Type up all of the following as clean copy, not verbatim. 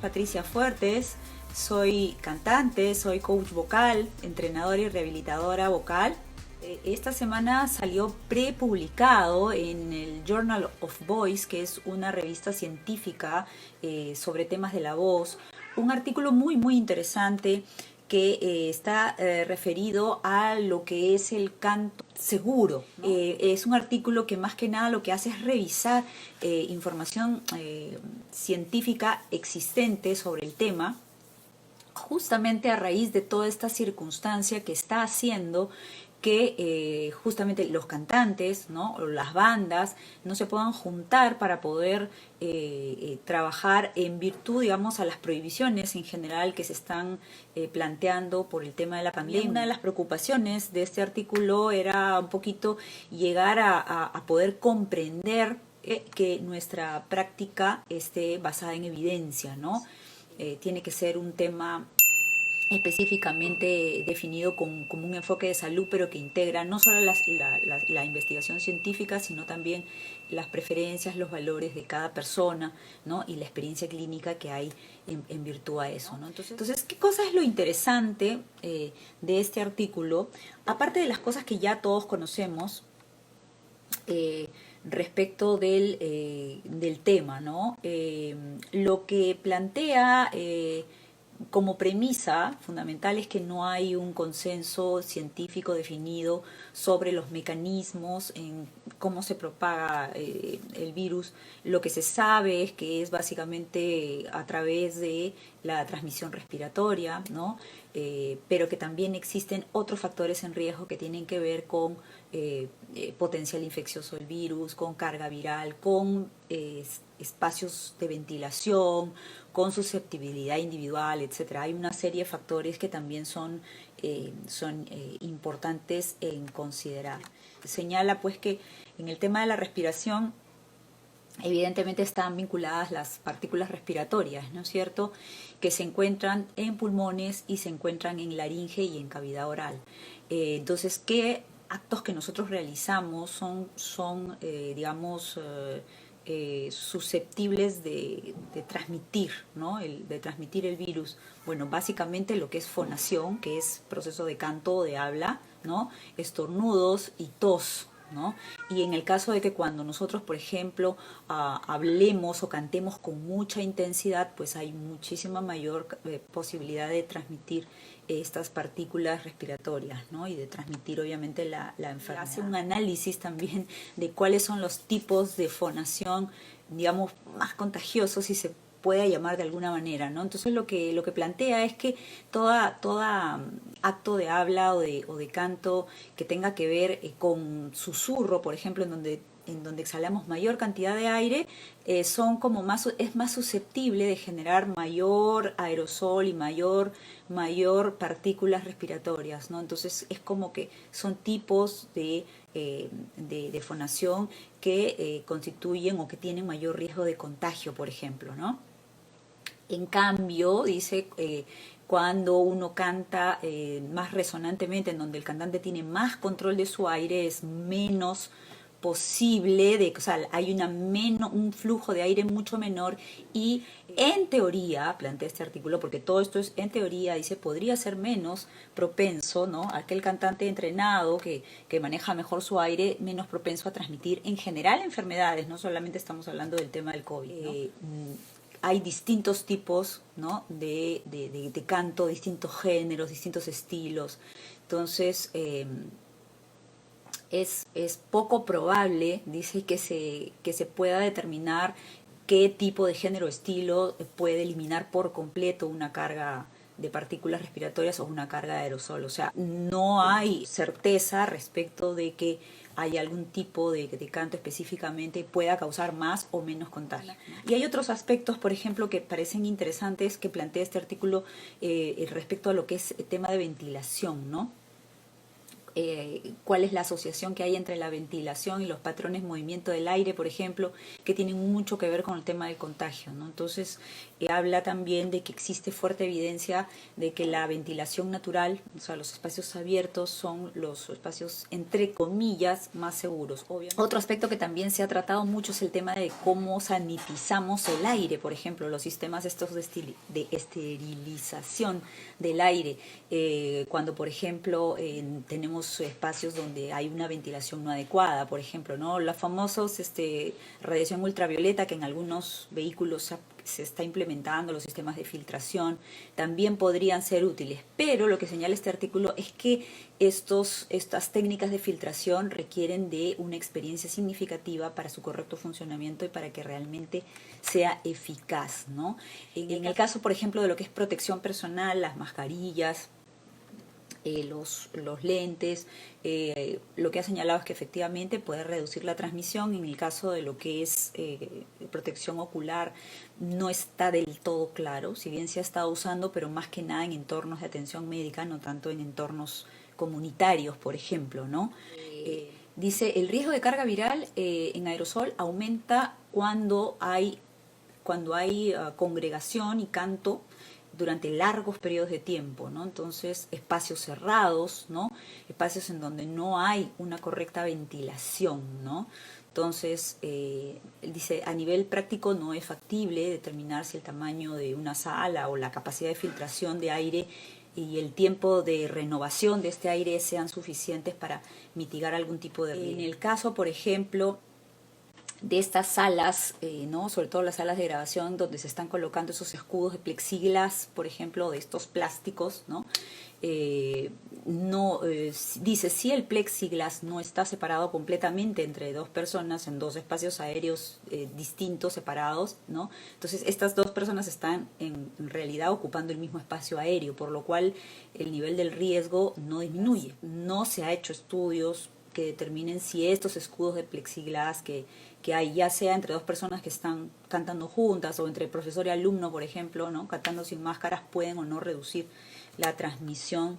Patricia Fuertes, soy cantante, soy coach vocal, entrenadora y rehabilitadora vocal. Esta semana salió prepublicado en el Journal of Voice, que es una revista científica sobre temas de la voz, un artículo muy interesante que está referido a lo que es el canto seguro, ¿no? Es un artículo que más que nada lo que hace es revisar información científica existente sobre el tema, justamente a raíz de toda esta circunstancia que está haciendo que justamente los cantantes, ¿no?, o las bandas no se puedan juntar para poder trabajar en virtud, digamos, a las prohibiciones en general que se están planteando por el tema de la pandemia. Una de las preocupaciones de este artículo era un poquito llegar a poder comprender que nuestra práctica esté basada en evidencia, ¿no? Tiene que ser un tema específicamente definido como un enfoque de salud, pero que integra no solo la investigación científica, sino también las preferencias, los valores de cada persona, ¿no?, y la experiencia clínica que hay en virtud a eso, ¿no? Entonces, ¿qué cosa es lo interesante de este artículo? Aparte de las cosas que ya todos conocemos, respecto del tema, ¿no? Lo que plantea como premisa fundamental es que no hay un consenso científico definido sobre los mecanismos en cómo se propaga el virus. Lo que se sabe es que es básicamente a través de la transmisión respiratoria, ¿no? Pero que también existen otros factores en riesgo que tienen que ver con potencial infeccioso del virus, con carga viral, con espacios de ventilación, con susceptibilidad individual, etcétera. Hay una serie de factores que también son importantes en considerar. Señala pues que en el tema de la respiración evidentemente están vinculadas las partículas respiratorias, ¿no es cierto?, que se encuentran en pulmones y se encuentran en laringe y en cavidad oral. Entonces, ¿qué actos que nosotros realizamos son digamos, susceptibles de transmitir, ¿no?, de transmitir el virus? Bueno, básicamente lo que es fonación, que es proceso de canto o de habla, ¿no?, estornudos y tos, ¿no? Y en el caso de que cuando nosotros, por ejemplo, hablemos o cantemos con mucha intensidad, pues hay muchísima mayor posibilidad de transmitir estas partículas respiratorias, ¿no?, y de transmitir obviamente la enfermedad. Hace un análisis también de cuáles son los tipos de fonación, digamos, más contagiosos, si se pueda llamar de alguna manera, ¿no? Entonces lo que plantea es que toda acto de habla o de canto que tenga que ver con susurro, por ejemplo, en donde exhalamos mayor cantidad de aire, es más susceptible de generar mayor aerosol y mayor partículas respiratorias, ¿no? Entonces es como que son tipos de fonación que constituyen o que tienen mayor riesgo de contagio, por ejemplo, ¿no? En cambio, dice, cuando uno canta más resonantemente, en donde el cantante tiene más control de su aire, es menos posible, o sea, hay un flujo de aire mucho menor y en teoría, plantea este artículo, porque todo esto es en teoría, dice, podría ser menos propenso, ¿no?, aquel cantante entrenado que maneja mejor su aire, menos propenso a transmitir en general enfermedades, no solamente estamos hablando del tema del COVID, ¿no? Hay distintos tipos, ¿no?, de canto, distintos géneros, distintos estilos. Entonces, es poco probable, dice, que se pueda determinar qué tipo de género o estilo puede eliminar por completo una carga de partículas respiratorias o una carga de aerosol. O sea, no hay certeza respecto de que hay algún tipo de canto específicamente pueda causar más o menos contagio. Y hay otros aspectos, por ejemplo, que parecen interesantes que plantea este artículo respecto a lo que es el tema de ventilación, ¿no? cuál es la asociación que hay entre la ventilación y los patrones de movimiento del aire, por ejemplo, que tienen mucho que ver con el tema del contagio, ¿no? Entonces, habla también de que existe fuerte evidencia de que la ventilación natural, o sea, los espacios abiertos son los espacios, entre comillas, más seguros. Obviamente. Otro aspecto que también se ha tratado mucho es el tema de cómo sanitizamos el aire, por ejemplo, los sistemas estos de esterilización del aire, cuando, por ejemplo, tenemos espacios donde hay una ventilación no adecuada, por ejemplo, ¿no? La famosa radiación ultravioleta que en algunos vehículos se está implementando, los sistemas de filtración, también podrían ser útiles. Pero lo que señala este artículo es que estas técnicas de filtración requieren de una experiencia significativa para su correcto funcionamiento y para que realmente sea eficaz, ¿no? En el caso, por ejemplo, de lo que es protección personal, las mascarillas, los lentes, lo que ha señalado es que efectivamente puede reducir la transmisión. En el caso de lo que es protección ocular, no está del todo claro, si bien se ha estado usando, pero más que nada en entornos de atención médica, no tanto en entornos comunitarios, por ejemplo, ¿no? Dice, el riesgo de carga viral en aerosol aumenta cuando hay congregación y canto durante largos periodos de tiempo, ¿no? Entonces, espacios cerrados, ¿no? Espacios en donde no hay una correcta ventilación, ¿no? Entonces, dice, a nivel práctico no es factible determinar si el tamaño de una sala o la capacidad de filtración de aire y el tiempo de renovación de este aire sean suficientes para mitigar algún tipo de riesgo. En el caso, por ejemplo, de estas salas, ¿no? Sobre todo las salas de grabación donde se están colocando esos escudos de plexiglas, por ejemplo, de estos plásticos, ¿no? Dice, si el plexiglas no está separado completamente entre dos personas en dos espacios aéreos distintos, separados, ¿no? Entonces estas dos personas están en realidad ocupando el mismo espacio aéreo, por lo cual el nivel del riesgo no disminuye. No se ha hecho estudios que determinen si estos escudos de plexiglas que hay, ya sea entre dos personas que están cantando juntas o entre profesor y alumno, por ejemplo, ¿no? Cantando sin máscaras, pueden o no reducir la transmisión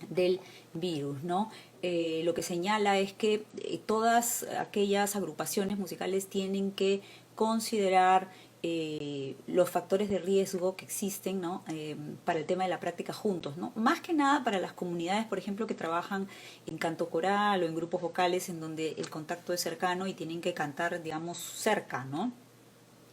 del virus, ¿no? Lo que señala es que todas aquellas agrupaciones musicales tienen que considerar los factores de riesgo que existen, ¿no? Para el tema de la práctica juntos, ¿no? Más que nada para las comunidades, por ejemplo, que trabajan en canto coral o en grupos vocales en donde el contacto es cercano y tienen que cantar, digamos, cerca, ¿no?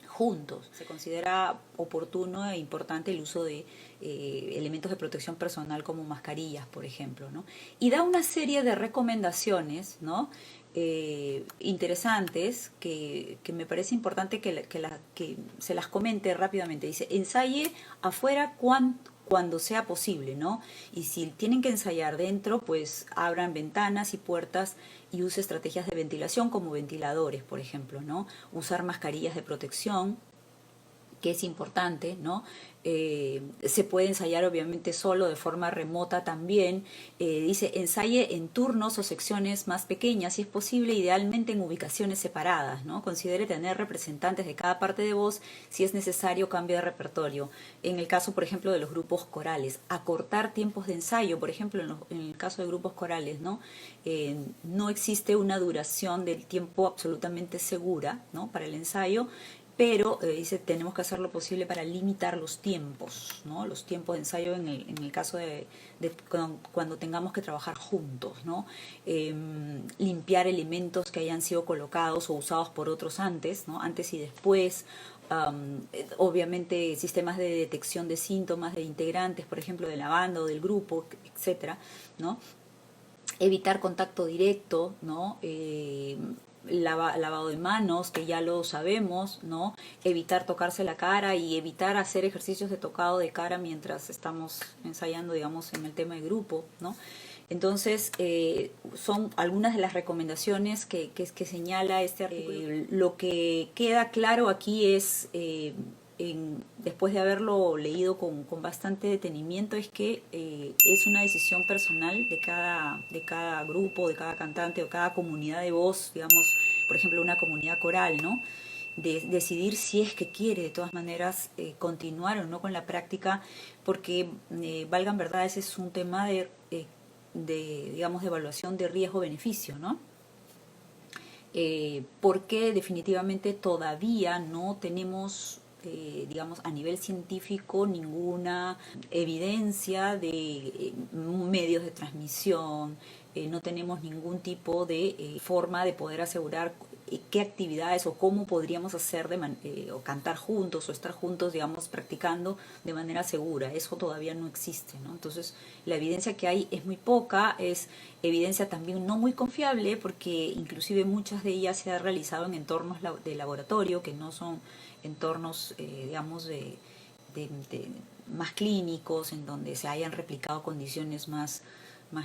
Juntos. Se considera oportuno e importante el uso de elementos de protección personal como mascarillas, por ejemplo, ¿no? Y da una serie de recomendaciones, ¿no? Interesantes que me parece importante que se las comente rápidamente. Dice, ensaye afuera cuando sea posible, ¿no? Y si tienen que ensayar dentro, pues abran ventanas y puertas y use estrategias de ventilación como ventiladores, por ejemplo, ¿no? Usar mascarillas de protección, que es importante, ¿no? Se puede ensayar obviamente solo, de forma remota también. Dice, ensaye en turnos o secciones más pequeñas, si es posible, idealmente en ubicaciones separadas, ¿no? Considere tener representantes de cada parte de voz, si es necesario, cambio de repertorio. En el caso, por ejemplo, de los grupos corales, acortar tiempos de ensayo, por ejemplo, en el caso de grupos corales, ¿no? No existe una duración del tiempo absolutamente segura, ¿no? Para el ensayo, pero dice, tenemos que hacer lo posible para limitar los tiempos, ¿no? Los tiempos de ensayo en el caso de cuando tengamos que trabajar juntos, ¿no? Limpiar elementos que hayan sido colocados o usados por otros antes, ¿no? Antes y después. Obviamente sistemas de detección de síntomas de integrantes, por ejemplo, de la banda o del grupo, etcétera, ¿no? Evitar contacto directo, ¿no? Lavado de manos, que ya lo sabemos, ¿no? Evitar tocarse la cara y evitar hacer ejercicios de tocado de cara mientras estamos ensayando, digamos, en el tema de grupo, ¿no? Entonces, son algunas de las recomendaciones que señala este artículo. Lo que queda claro aquí es, después de haberlo leído con bastante detenimiento, es que es una decisión personal de cada grupo, de cada cantante o cada comunidad de voz, digamos, por ejemplo, una comunidad coral, ¿no? De decidir si es que quiere de todas maneras continuar o no con la práctica, porque valgan verdad, ese es un tema de digamos, de evaluación de riesgo-beneficio, ¿no? Porque definitivamente todavía no tenemos, digamos, a nivel científico ninguna evidencia de medios de transmisión, no tenemos ningún tipo de forma de poder asegurar qué actividades o cómo podríamos hacer o cantar juntos o estar juntos, digamos, practicando de manera segura. Eso todavía no existe, ¿no? Entonces, la evidencia que hay es muy poca, es evidencia también no muy confiable, porque inclusive muchas de ellas se han realizado en entornos de laboratorio, que no son entornos, digamos, más clínicos, en donde se hayan replicado condiciones más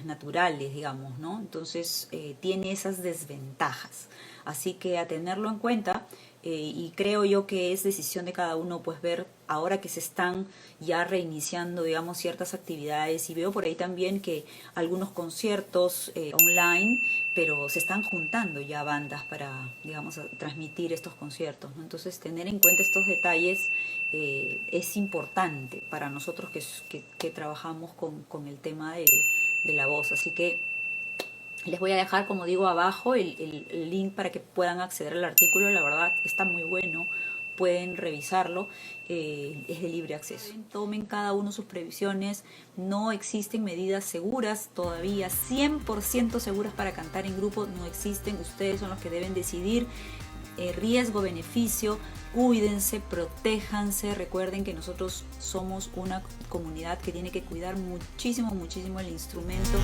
naturales, digamos, ¿no? Entonces tiene esas desventajas. Así que a tenerlo en cuenta, y creo yo que es decisión de cada uno, pues ver ahora que se están ya reiniciando, digamos, ciertas actividades, y veo por ahí también que algunos conciertos online, pero se están juntando ya bandas para, digamos, transmitir estos conciertos, ¿no? Entonces tener en cuenta estos detalles es importante para nosotros que trabajamos con el tema de la voz. Así que les voy a dejar, como digo, abajo el link para que puedan acceder al artículo. La verdad está muy bueno, pueden revisarlo, es de libre acceso. Tomen cada uno sus previsiones, no existen medidas seguras todavía, 100% seguras para cantar en grupo, no existen, ustedes son los que deben decidir. Riesgo-beneficio, cuídense, protéjanse, recuerden que nosotros somos una comunidad que tiene que cuidar muchísimo, muchísimo el instrumento.